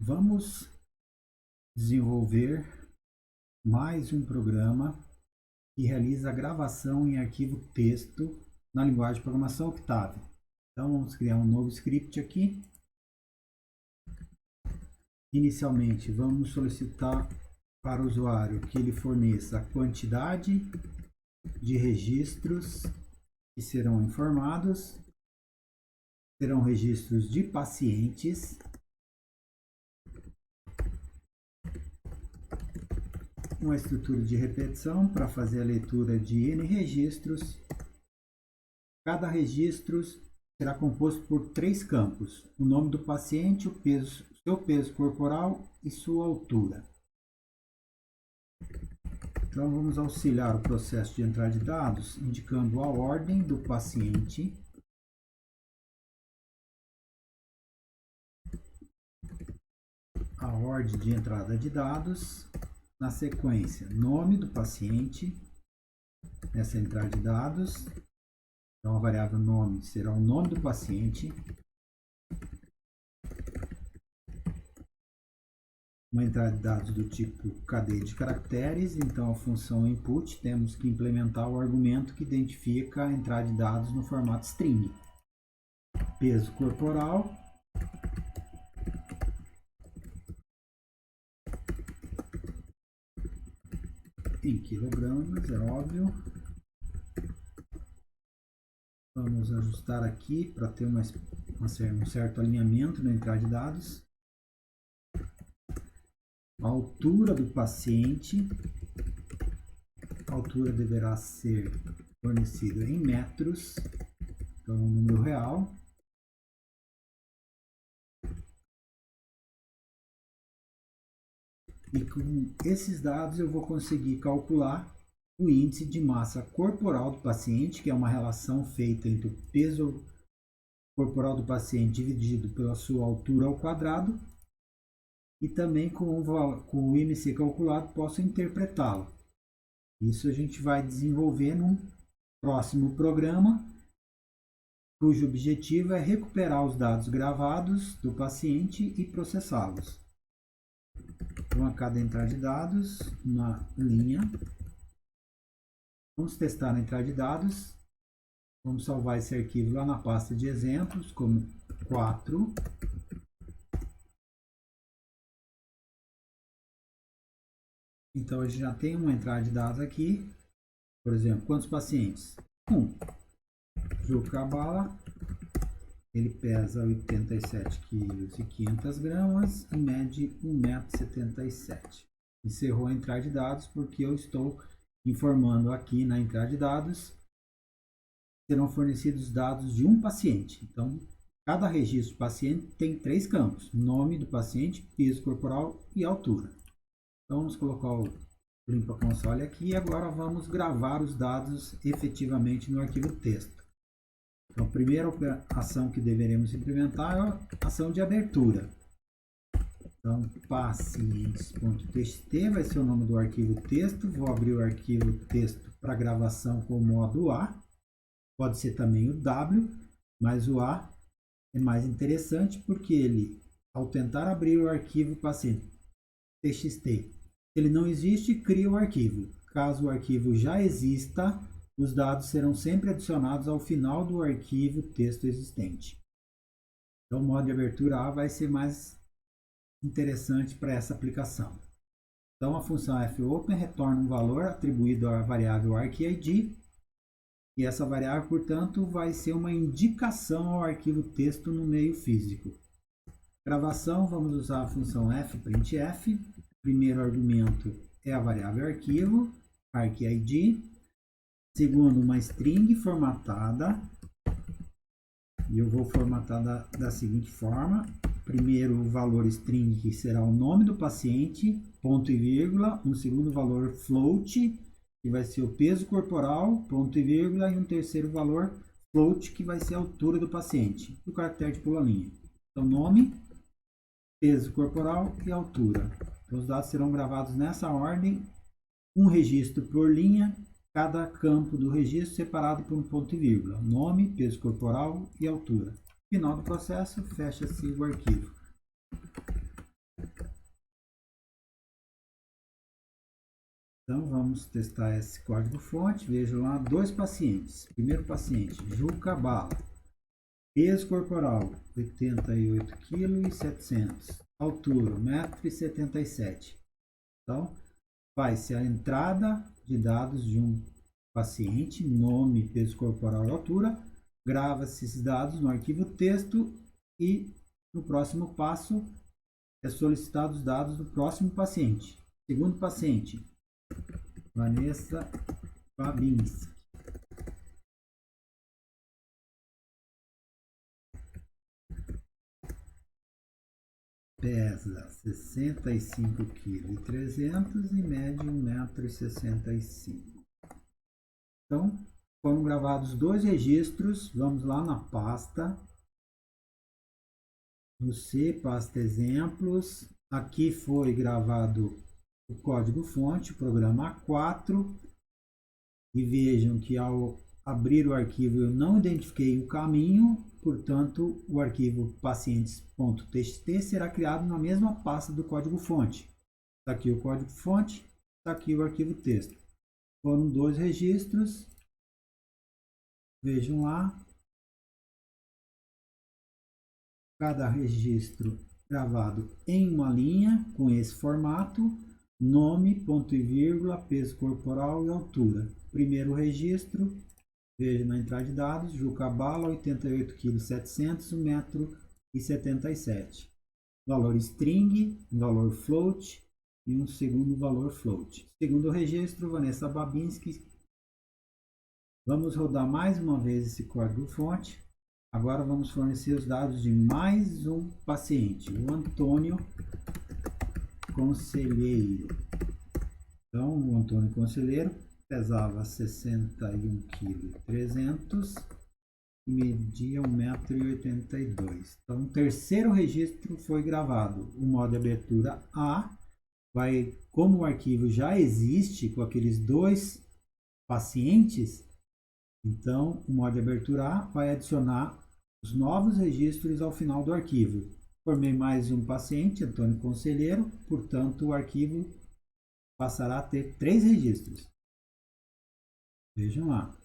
Vamos desenvolver mais um programa que realiza a gravação em arquivo texto na linguagem de programação Octave. Então vamos criar um novo script aqui. Inicialmente vamos solicitar para o usuário que ele forneça a quantidade de registros que serão informados. Serão registros de pacientes. Uma estrutura de repetição para fazer a leitura de N registros. Cada registro será composto por 3 campos: o nome do paciente, o peso, seu peso corporal e sua altura. Então vamos auxiliar o processo de entrada de dados indicando a ordem do paciente, a ordem de entrada de dados, na sequência, nome do paciente, nessa entrada de dados. Então, a variável nome será o nome do paciente. Uma entrada de dados do tipo cadeia de caracteres. Então, a função input, temos que implementar o argumento que identifica a entrada de dados no formato string. Peso corporal. Em quilogramas, é óbvio. Vamos ajustar aqui para ter um certo alinhamento na entrada de dados. A altura do paciente. A altura deverá ser fornecida em metros, então um número real. E com esses dados eu vou conseguir calcular o índice de massa corporal do paciente, que é uma relação feita entre o peso corporal do paciente dividido pela sua altura ao quadrado, e também com o IMC calculado posso interpretá-lo. Isso a gente vai desenvolver num próximo programa, cujo objetivo é recuperar os dados gravados do paciente e processá-los. Então, a cada entrada de dados, uma linha. Vamos testar a entrada de dados. Vamos salvar esse arquivo lá na pasta de exemplos, como 4. Então, a gente já tem uma entrada de dados aqui. Por exemplo, quantos pacientes? 1. Jogo Cabala. Ele pesa 87 kg e 500 gramas e mede 1,77 m. Encerrou a entrada de dados porque eu estou informando aqui na entrada de dados serão fornecidos dados de um paciente. Então, cada registro do paciente tem 3 campos: nome do paciente, peso corporal e altura. Então, vamos colocar o limpa console aqui e agora vamos gravar os dados efetivamente no arquivo texto. Então, a primeira ação que deveremos implementar é a ação de abertura. Então, pacientes.txt vai ser o nome do arquivo texto. Vou abrir o arquivo texto para gravação com o modo A. Pode ser também o W, mas o A é mais interessante porque ele, ao tentar abrir o arquivo paciente.txt, ele não existe, cria o arquivo. Caso o arquivo já exista, os dados serão sempre adicionados ao final do arquivo texto existente. Então, o modo de abertura A vai ser mais interessante para essa aplicação. Então, a função fopen retorna um valor atribuído à variável arcid, e essa variável, portanto, vai ser uma indicação ao arquivo texto no meio físico. Gravação, vamos usar a função fprintf. Primeiro argumento é a variável arquivo, arcid. Segundo, uma string formatada, e eu vou formatar da seguinte forma. Primeiro, o valor string, que será o nome do paciente, ponto e vírgula. Um segundo valor float, que vai ser o peso corporal, ponto e vírgula. E um terceiro valor float, que vai ser a altura do paciente. E o caractere de pula-linha. Então, nome, peso corporal e altura. Então, os dados serão gravados nessa ordem, um registro por linha, cada campo do registro separado por um ponto e vírgula. Nome, peso corporal e altura. Final do processo, fecha-se o arquivo. Então, vamos testar esse código-fonte. Vejam lá, 2 pacientes. Primeiro paciente, Juca Bala. Peso corporal, 88,7 kg. Altura, 1,77 m. Então, faz-se a entrada de dados de um paciente, nome, peso corporal e altura. Grava-se esses dados no arquivo texto e, no próximo passo, é solicitado os dados do próximo paciente. Segundo paciente, Vanessa Babinski. Pesa 65,3 kg e mede 1,65 m. Então, foram gravados 2 registros. Vamos lá na pasta. No C, pasta exemplos. Aqui foi gravado o código-fonte, o programa A4. E vejam que ao abrir o arquivo eu não identifiquei o caminho, portanto o arquivo pacientes.txt será criado na mesma pasta do código-fonte. Está aqui o código-fonte, está aqui o arquivo texto. Foram 2 registros, vejam lá, cada registro gravado em uma linha com esse formato, nome, ponto e vírgula, peso corporal e altura. Primeiro registro, veja na entrada de dados, Juca Bala, 88,7 kg, 1,77 m. Valor string, valor float e um segundo valor float. Segundo registro, Vanessa Babinski. Vamos rodar mais uma vez esse código-fonte. Agora vamos fornecer os dados de mais um paciente, o Antônio Conselheiro. Então, o Antônio Conselheiro pesava 61,3 kg e media 1,82 m. Então, o terceiro registro foi gravado. O modo de abertura A vai, como o arquivo já existe com aqueles 2 pacientes, então o modo de abertura A vai adicionar os novos registros ao final do arquivo. Formei mais um paciente, Antônio Conselheiro, portanto o arquivo passará a ter 3 registros. Vejam lá.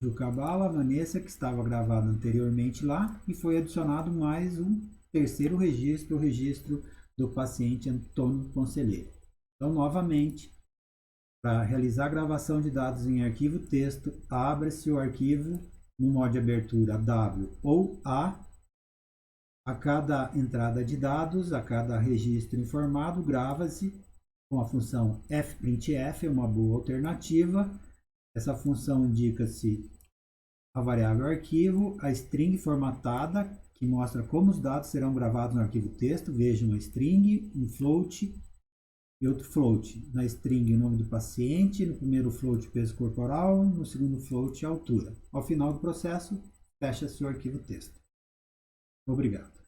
Juca Bala, Vanessa, que estava gravado anteriormente lá, e foi adicionado mais um terceiro registro, o registro do paciente Antônio Conselheiro. Então, novamente, para realizar a gravação de dados em arquivo texto, abre-se o arquivo no modo de abertura W ou A. A cada entrada de dados, a cada registro informado, grava-se com a função fprintf, é uma boa alternativa. Essa função indica-se a variável arquivo, a string formatada, que mostra como os dados serão gravados no arquivo texto. Veja uma string, um float e outro float. Na string, o nome do paciente, no primeiro float, peso corporal, no segundo float, a altura. Ao final do processo, fecha-se o arquivo texto. Obrigado.